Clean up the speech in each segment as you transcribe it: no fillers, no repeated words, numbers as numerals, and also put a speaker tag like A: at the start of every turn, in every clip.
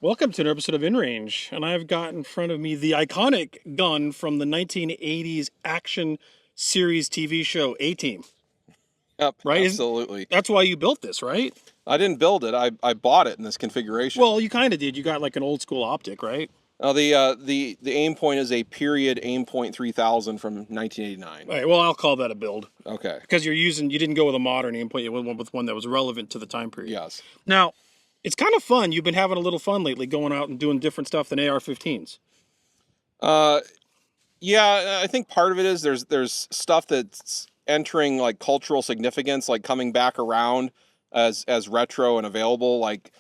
A: Welcome to an episode of InRange, and I've got in front of me the iconic gun from the 1980s action series TV show A-Team,
B: Yep,
A: right?
B: absolutely.
A: That's why you built this, right?
B: I didn't build it. I bought it in this configuration.
A: Well, you kind of did. You got like an old school optic, right?
B: The aim point is a period aim point 3000 from 1989.
A: All right, well, I'll call that a build.
B: Okay.
A: Because you didn't go with a modern aim point, you went with one that was relevant to the time period.
B: Yes.
A: Now, it's kind of fun. You've been having a little fun lately going out and doing different stuff than AR-15s.
B: Yeah, I think part of it is there's stuff that's entering like cultural significance, like coming back around as retro and available. Like,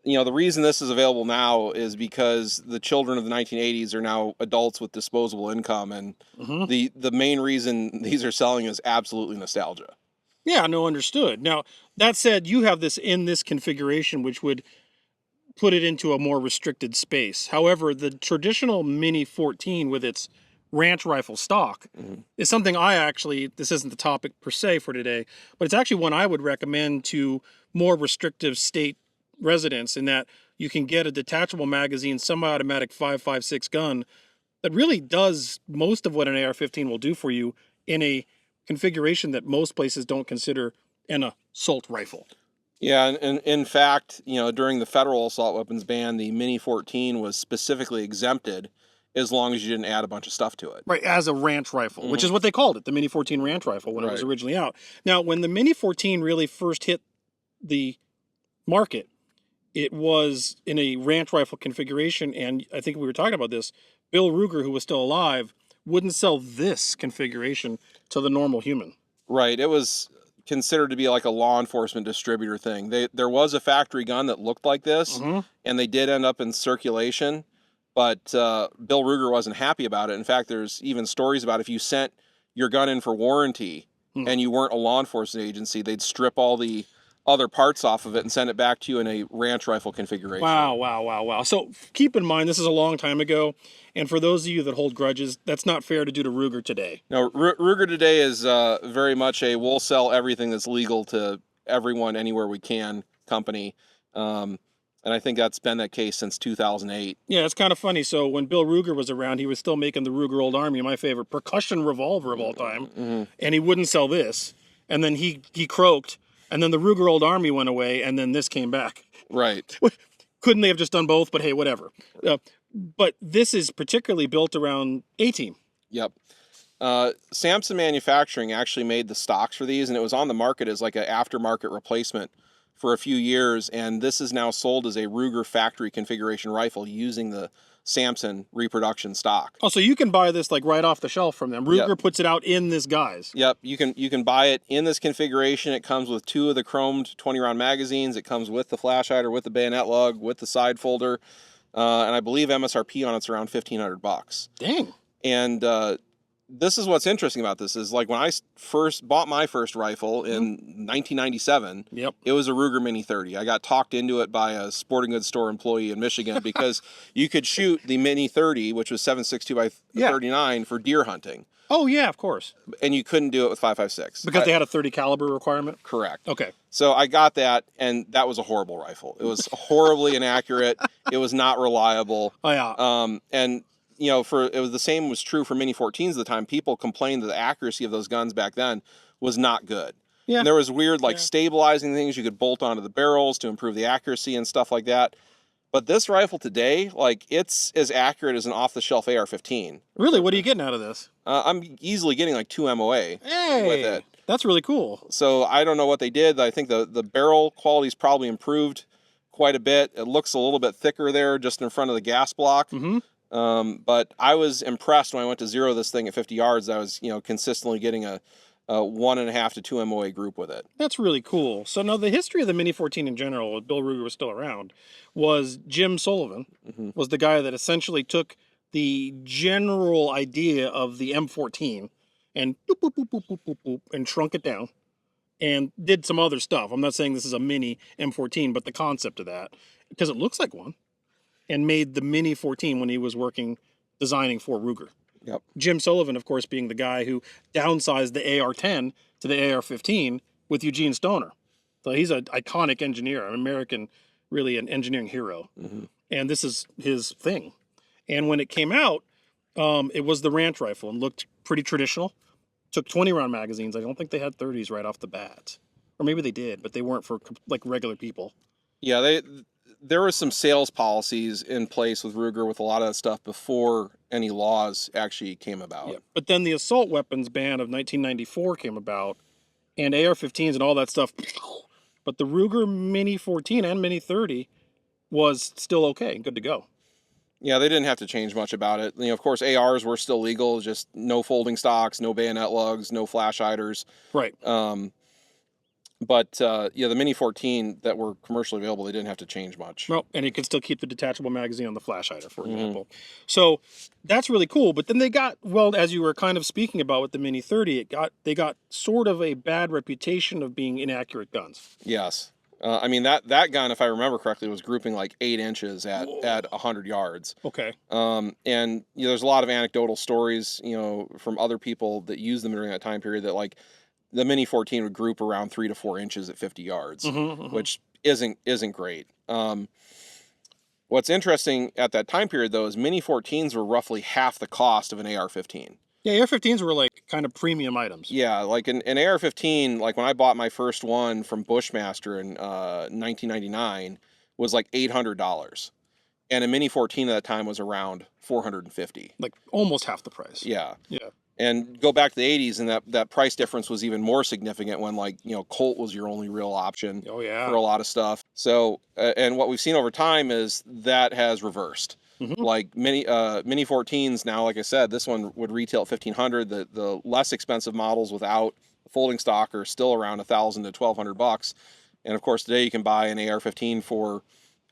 B: the reason this is available now is because the children of the 1980s are now adults with disposable income, and the main reason these are selling is absolutely nostalgia.
A: Yeah, no, understood. Now, that said, you have this in this configuration, which would put it into a more restricted space. However, the traditional Mini 14 with its ranch rifle stock is something this isn't the topic per se for today, but it's actually one I would recommend to more restrictive state residents, in that you can get a detachable magazine, semi-automatic 5.56 gun that really does most of what an AR-15 will do for you in a configuration that most places don't consider an assault rifle.
B: Yeah, and in fact, during the federal assault weapons ban, the Mini 14 was specifically exempted as long as you didn't add a bunch of stuff to it.
A: Right, as a ranch rifle, which is what they called it, the Mini 14 ranch rifle when it was originally out. Now, when the Mini 14 really first hit the market, it was in a ranch rifle configuration, and I think we were talking about this. Bill Ruger, who was still alive, wouldn't sell this configuration to the normal human.
B: Right, it was considered to be like a law enforcement distributor thing. There was a factory gun that looked like this, and they did end up in circulation, but Bill Ruger wasn't happy about it. In fact, there's even stories about if you sent your gun in for warranty and you weren't a law enforcement agency, they'd strip all the other parts off of it and send it back to you in a ranch rifle configuration.
A: Wow. So keep in mind, this is a long time ago, and for those of you that hold grudges, that's not fair to do to Ruger today.
B: No, Ruger today is very much a we'll sell everything that's legal to everyone anywhere we can company. And I think that's been that case since 2008.
A: Yeah, it's kind of funny. So when Bill Ruger was around, he was still making the Ruger Old Army, my favorite percussion revolver of all time, and he wouldn't sell this. And then he croaked, and then the Ruger Old Army went away, and then this came back.
B: Right.
A: Couldn't they have just done both? But hey, whatever. But this is particularly built around A-Team.
B: Yep. Samson Manufacturing actually made the stocks for these, and it was on the market as like an aftermarket replacement for a few years, and this is now sold as a Ruger factory configuration rifle using the Samson reproduction stock.
A: Oh, so you can buy this like right off the shelf from them. Ruger puts it out in this guise.
B: Yep, you can buy it in this configuration. It comes with 2 of the chromed 20-round magazines. It comes with the flash hider, with the bayonet lug, with the side folder, and I believe MSRP on it's around $1,500.
A: Dang.
B: And this is what's interesting about this is like when I first bought my first rifle in 1997, it was a Ruger Mini 30. I got talked into it by a sporting goods store employee in Michigan because you could shoot the Mini 30, which was 7.62 by 39 for deer hunting.
A: Oh yeah, of course.
B: And you couldn't do it with 5.56
A: because they had a 30 caliber requirement.
B: Correct.
A: Okay.
B: So I got that, and that was a horrible rifle. It was horribly inaccurate. It was not reliable.
A: Oh yeah.
B: And it was the same was true for Mini 14s at the time. People complained that the accuracy of those guns back then was not good. Yeah. And there was weird stabilizing things you could bolt onto the barrels to improve the accuracy and stuff like that. But this rifle today, it's as accurate as an off-the-shelf AR-15.
A: Really? What are you getting out of this?
B: I'm easily getting like 2 MOA with it.
A: That's really cool.
B: So I don't know what they did. I think the barrel quality's probably improved quite a bit. It looks a little bit thicker there just in front of the gas block. But I was impressed when I went to zero this thing at 50 yards. I was, consistently getting a 1.5 to 2 MOA group with it.
A: That's really cool. So now the history of the Mini 14 in general, when Bill Ruger was still around, was Jim Sullivan was the guy that essentially took the general idea of the M14 and and shrunk it down and did some other stuff. I'm not saying this is a mini M14, but the concept of that, because it looks like one, and made the Mini 14 when he was designing for Ruger.
B: Yep.
A: Jim Sullivan, of course, being the guy who downsized the AR-10 to the AR-15 with Eugene Stoner. So he's an iconic engineer, an American, really an engineering hero. and this is his thing. And when it came out, it was the ranch rifle and looked pretty traditional. Took 20 round magazines. I don't think they had 30s right off the bat, or maybe they did, but they weren't for like regular people.
B: Yeah, there was some sales policies in place with Ruger with a lot of that stuff before any laws actually came about.
A: Yeah. But then the assault weapons ban of 1994 came about, and AR-15s and all that stuff. But the Ruger Mini 14 and Mini 30 was still okay, good to go.
B: Yeah, they didn't have to change much about it. Of course, ARs were still legal, just no folding stocks, no bayonet lugs, no flash hiders.
A: Right.
B: But the Mini 14 that were commercially available, they didn't have to change much.
A: No, and you can still keep the detachable magazine on the flash hider, for example. So that's really cool. But then they got, well, as you were kind of speaking about with the Mini 30, they got sort of a bad reputation of being inaccurate guns.
B: Yes. I mean, that gun, if I remember correctly, was grouping like 8 inches at 100 yards.
A: Okay.
B: And there's a lot of anecdotal stories, from other people that used them during that time period that like the Mini 14 would group around 3 to 4 inches at 50 yards, which isn't great. What's interesting at that time period though is Mini 14s were roughly half the cost of an AR-15.
A: Yeah, AR-15s were like kind of premium items.
B: Yeah, like an AR-15, like when I bought my first one from Bushmaster in 1999, was like $800, and a Mini 14 at that time was around $450.
A: Like almost half the price.
B: Yeah.
A: Yeah.
B: And go back to the 80s, and that price difference was even more significant when Colt was your only real option.
A: Oh yeah.
B: For a lot of stuff. So and what we've seen over time is that has reversed. Like Mini 14s now, like I said, this one would retail at $1,500. The less expensive models without folding stock are still around $1,000 to $1,200. And of course, today you can buy an AR-15 for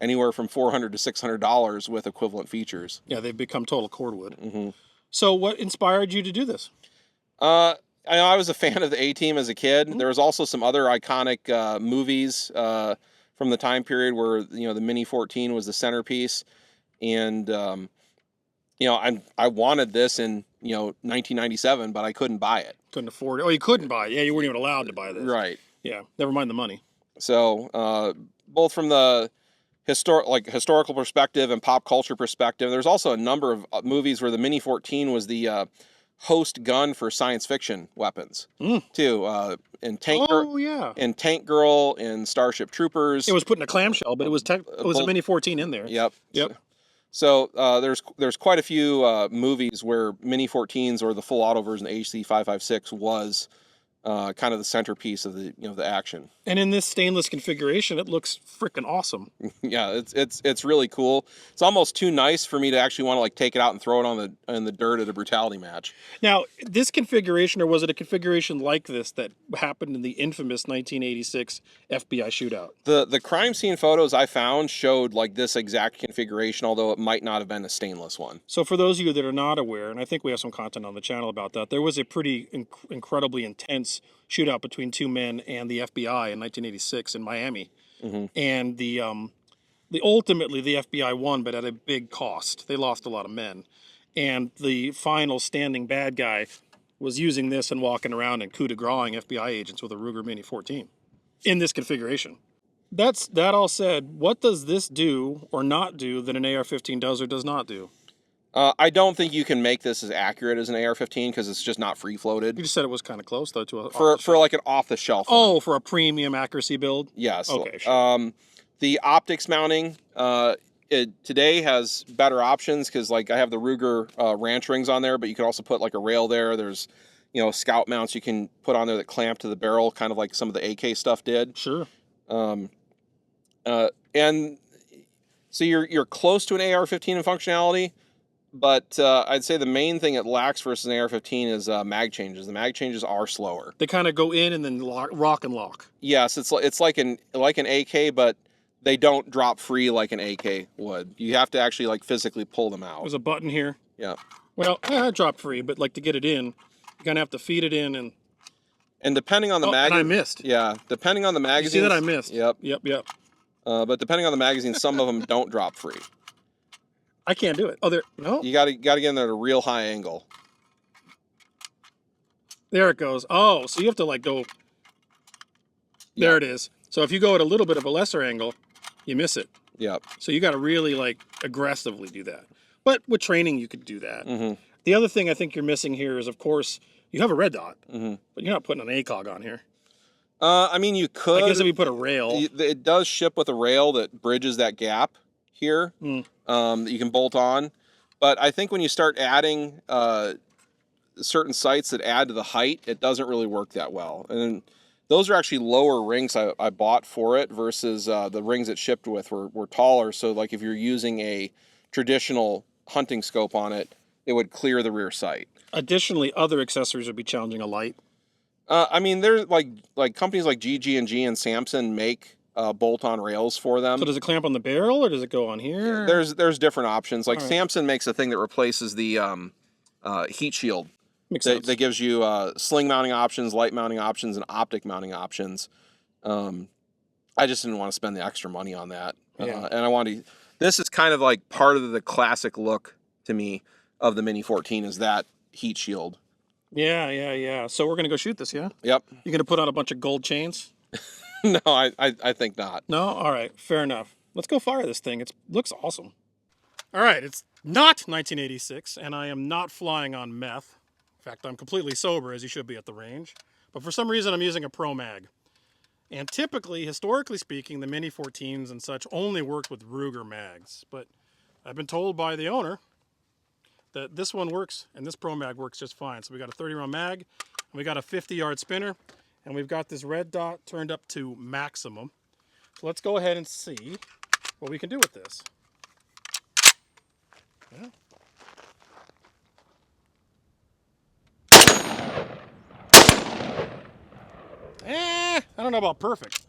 B: anywhere from $400 to $600 with equivalent features.
A: Yeah, they've become total cordwood. So what inspired you to do this?
B: I know I was a fan of the A-Team as a kid. There was also some other iconic movies from the time period where the Mini 14 was the centerpiece. And I wanted this in 1997, but I couldn't buy it.
A: Couldn't afford it. Oh, you couldn't buy it. Yeah, you weren't even allowed to buy this.
B: Right.
A: Yeah. Never mind the money.
B: So both from the historical perspective and pop culture perspective, there's also a number of movies where the Mini 14 was the host gun for science fiction weapons too. In Tank Girl, in Starship Troopers.
A: It was put in a clamshell, but it was a Mini 14 in there.
B: Yep. So there's quite a few movies where Mini 14s or the full auto version, the HC556, was kind of the centerpiece of the action.
A: And in this stainless configuration, it looks freaking awesome.
B: Yeah, it's really cool. It's almost too nice for me to actually want to like take it out and throw it in the dirt at a brutality match.
A: Now, this configuration, or was it a configuration like this that happened in the infamous 1986 FBI shootout?
B: The crime scene photos I found showed like this exact configuration, although it might not have been a stainless one.
A: So for those of you that are not aware, and I think we have some content on the channel about that, there was a pretty incredibly intense shootout between two men and the FBI in 1986 in Miami. And ultimately the FBI won, but at a big cost. They lost a lot of men. And the final standing bad guy was using this and walking around and coup de grace-ing FBI agents with a Ruger Mini 14 in this configuration. That all said, what does this do or not do that an AR-15 does or does not do?
B: I don't think you can make this as accurate as an AR-15 because it's just not free floated.
A: You just said it was kind of close though to a
B: for like an off the shelf.
A: Oh, for a premium accuracy build.
B: Yes.
A: Okay. Sure.
B: The optics mounting today has better options because like I have the Ruger ranch rings on there, but you can also put like a rail there. There's scout mounts you can put on there that clamp to the barrel, kind of like some of the AK stuff did.
A: Sure.
B: And so you're close to an AR-15 in functionality. But I'd say the main thing it lacks versus an AR-15 is mag changes. The mag changes are slower.
A: They kind of go in and then rock and lock.
B: Yes, it's like an AK, but they don't drop free like an AK would. You have to actually like physically pull them out.
A: There's a button here.
B: Yeah.
A: Well, drop free, but like to get it in, you're gonna have to feed it in
B: and depending on the magazine.
A: And I missed.
B: Yeah, depending on the magazine.
A: You see that I missed?
B: Yep. But depending on the magazine, some of them don't drop free.
A: I can't do it. Oh, no.
B: You gotta get in there at a real high angle.
A: There it goes. Oh, so you have to like go. There it is. So if you go at a little bit of a lesser angle, you miss it.
B: Yep.
A: So you got to really like aggressively do that. But with training, you could do that.
B: Mm-hmm.
A: The other thing I think you're missing here is, of course, you have a red dot,
B: Mm-hmm.
A: but you're not putting an ACOG on here.
B: I mean, you could.
A: I guess if you put a rail.
B: It does ship with a rail that bridges that gap here that you can bolt on. But I think when you start adding certain sights that add to the height, it doesn't really work that well. And those are actually lower rings I bought for it versus the rings it shipped with were taller. So like if you're using a traditional hunting scope on it, it would clear the rear sight.
A: Additionally, other accessories would be challenging a light.
B: I mean, there's like companies like GG&G and Samson make bolt-on rails for them.
A: So does it clamp on the barrel or does it go on here?
B: There's different options. Like
A: All right.
B: Samson makes a thing that replaces the heat shield.
A: Makes sense.
B: That gives you sling mounting options, light mounting options, and optic mounting options. I just didn't want to spend the extra money on that.
A: Yeah.
B: And I wanted. This is kind of like part of the classic look to me of the Mini 14 is that heat shield.
A: Yeah. So we're gonna go shoot this, yeah?
B: Yep.
A: You're gonna put on a bunch of gold chains?
B: No, I think not.
A: No? All right, fair enough. Let's go fire this thing. It looks awesome. All right, it's not 1986, and I am not flying on meth. In fact, I'm completely sober, as you should be at the range. But for some reason, I'm using a Pro Mag. And typically, historically speaking, the Mini 14s and such only worked with Ruger mags. But I've been told by the owner that this one works, and this Pro Mag works just fine. So we got a 30-round mag, and we got a 50-yard spinner, and we've got this red dot turned up to maximum. So let's go ahead and see what we can do with this. Yeah. I don't know about perfect.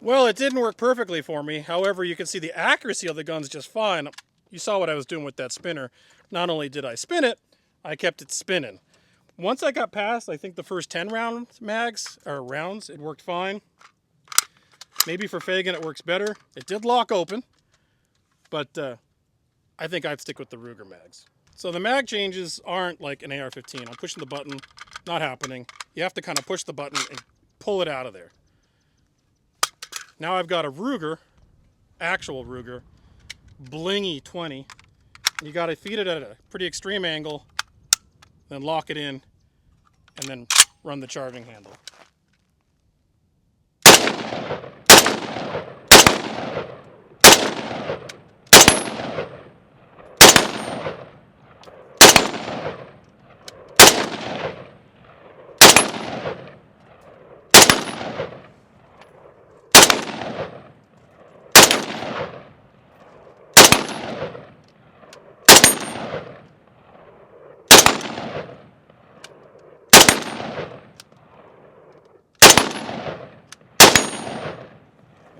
A: Well, it didn't work perfectly for me. However, you can see the accuracy of the gun's just fine. You saw what I was doing with that spinner. Not only did I spin it, I kept it spinning. Once I got past, I think the first 10 rounds, it worked fine. Maybe for Fagan it works better. It did lock open, but I think I'd stick with the Ruger mags. So the mag changes aren't like an AR15. I'm pushing the button, not happening. You have to kind of push the button and pull it out of there. Now I've got a Ruger, actual Ruger, blingy 20. You got to feed it at a pretty extreme angle, then lock it in, and then run the charging handle.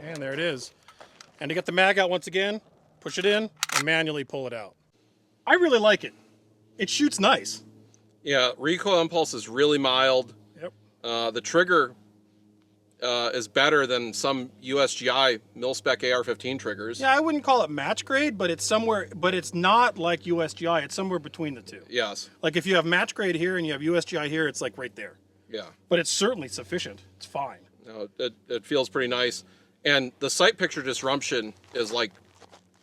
A: And there it is. And to get the mag out once again, push it in and manually pull it out. I really like it. It shoots nice.
B: Yeah, recoil impulse is really mild.
A: Yep.
B: The trigger is better than some USGI mil-spec AR-15 triggers.
A: Yeah, I wouldn't call it match grade, but it's somewhere, but it's not like USGI. It's somewhere between the two.
B: Yes.
A: Like if you have match grade here and you have USGI here, it's like right there.
B: Yeah.
A: But it's certainly sufficient. It's fine.
B: No, it feels pretty nice. And the sight picture disruption is like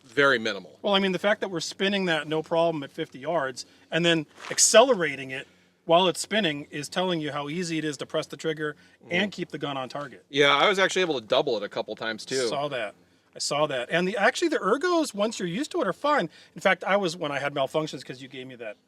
B: very minimal.
A: Well, I mean, the fact that we're spinning that no problem at 50 yards and then accelerating it while it's spinning is telling you how easy it is to press the trigger and keep the gun on target.
B: Yeah, I was actually able to double it a couple times too.
A: I saw that. And actually the ergos, once you're used to it, are fine. In fact, when I had malfunctions because you gave me that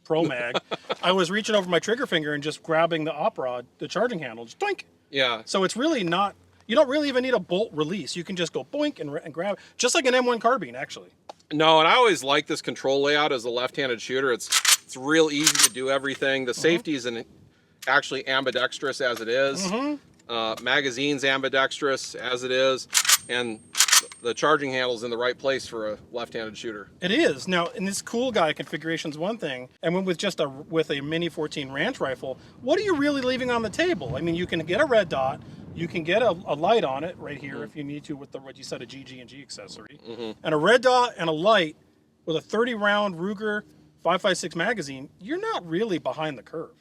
A: Pro Mag, I was reaching over my trigger finger and just grabbing the op rod, the charging handle, just doink.
B: Yeah.
A: So it's really not, you don't really even need a bolt release. You can just go boink and grab, just like an M1 carbine, actually.
B: No, and I always like this control layout as a left-handed shooter. It's It's real easy to do everything. The safety is actually ambidextrous as it is. Magazine's ambidextrous as it is, and the charging handle's in the right place for a left-handed shooter.
A: It is. Now, in this cool guy configuration is one thing, and when with a Mini 14 Ranch rifle, what are you really leaving on the table? I mean, you can get a red dot, you can get a light on it right here if you need to with what you said, a GG&G accessory, and a red dot and a light with a 30-round Ruger 5.56 magazine. You're not really behind the curve.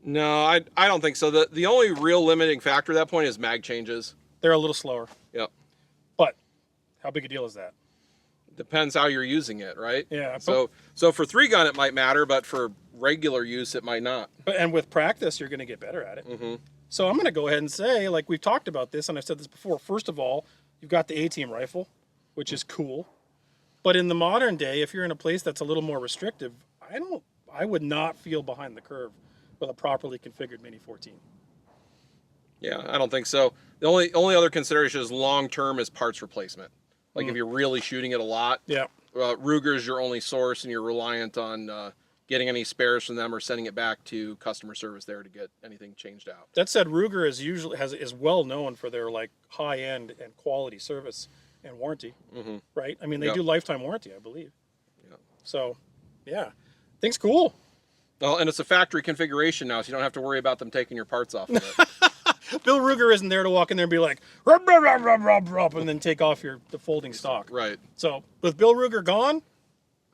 B: No, I don't think so. The only real limiting factor at that point is mag changes.
A: They're a little slower.
B: Yep.
A: But how big a deal is that?
B: Depends how you're using it, right?
A: Yeah.
B: So for 3-gun it might matter, but for regular use it might not.
A: And with practice, you're going to get better at it. So I'm going to go ahead and say, like we've talked about this, and I've said this before. First of all, you've got the A-Team rifle, which is cool. But in the modern day, if you're in a place that's a little more restrictive, I would not feel behind the curve with a properly configured Mini 14.
B: Yeah, I don't think so. The only other consideration is long-term is parts replacement. Like if you're really shooting it a lot,
A: Yeah.
B: Ruger's your only source, and you're reliant on getting any spares from them or sending it back to customer service there to get anything changed out.
A: That said, Ruger is well known for their like high-end and quality service and warranty, right? I mean, they do lifetime warranty, I believe.
B: Yeah.
A: So, yeah, thing's cool.
B: Well, and it's a factory configuration now, so you don't have to worry about them taking your parts off of it.
A: Bill Ruger isn't there to walk in there and be like, rub, rub, rub, rub, rub, rub, and then take off the folding stock.
B: Right.
A: So with Bill Ruger gone,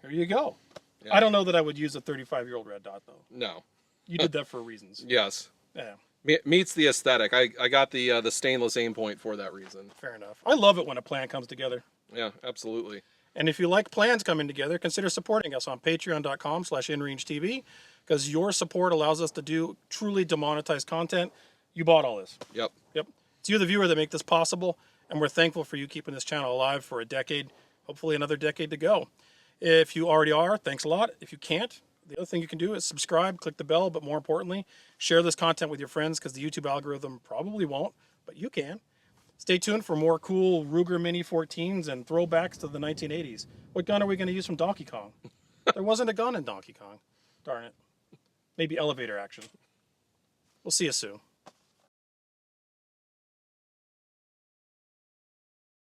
A: here you go.
B: Yeah.
A: I don't know that I would use a 35-year-old red dot though.
B: No.
A: You did that for reasons.
B: Yes.
A: Yeah.
B: Meets the aesthetic. I got the stainless aim point for that reason.
A: Fair enough. I love it when a plan comes together.
B: Yeah, absolutely.
A: And if you like plans coming together, consider supporting us on patreon.com/InRangeTV, because your support allows us to do truly demonetized content. You bought all this.
B: Yep.
A: It's you, the viewer, that make this possible, and we're thankful for you keeping this channel alive for a decade, hopefully another decade to go. If you already are, thanks a lot. If you can't, the other thing you can do is subscribe, click the bell, but more importantly, share this content with your friends, because the YouTube algorithm probably won't, but you can. Stay tuned for more cool Ruger Mini 14s and throwbacks to the 1980s. What gun are we going to use from Donkey Kong? There wasn't a gun in Donkey Kong. Darn it. Maybe elevator action. We'll see you soon.